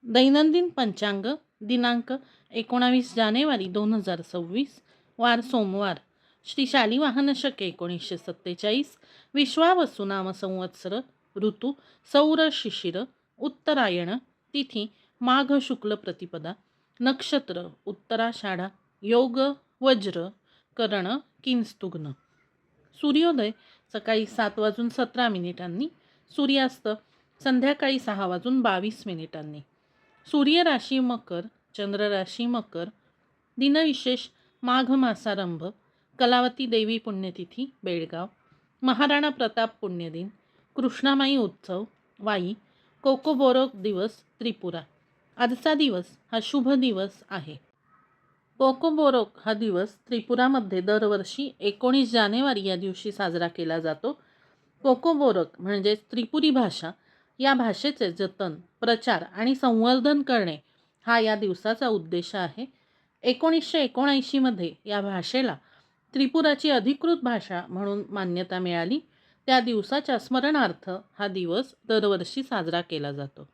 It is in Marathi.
दैनंदिन पंचांग दिनांक 19 जानेवारी 2026 वार सोमवार श्री शालिवाहन शके 1947 विश्वावसु नाम संवत्सर ऋतू सौर शिशिर उत्तरायण तिथी माघ शुक्ल प्रतिपदा नक्षत्र उत्तराषाढा योग वज्र करण किंस्तुग्न सूर्योदय सकाळी 7:17 सूर्यास्त संध्याकाळी 6:22 सूर्य राशी मकर चंद्र राशी मकर दिनविशेष माघ मासारंभ कलावती देवी पुण्यतिथी बेळगाव महाराणा प्रताप पुण्यदिन कृष्णामाई उत्सव वाई कोकोबोरोक दिवस त्रिपुरा। आजचा दिवस हा शुभ दिवस आहे। कोकोबोरोक हा दिवस त्रिपुरामध्ये दरवर्षी 19 जानेवारी या दिवशी साजरा केला जातो। कोकोबोरोक म्हणजे त्रिपुरी भाषा, या भाषेचे जतन, प्रचार आणि संवर्धन करणे हा या दिवसाचा उद्देश आहे। 1979 मध्ये या भाषेला त्रिपुराची अधिकृत भाषा म्हणून मान्यता मिळाली। त्या दिवसाच्या स्मरणार्थ हा दिवस दरवर्षी साजरा केला जातो।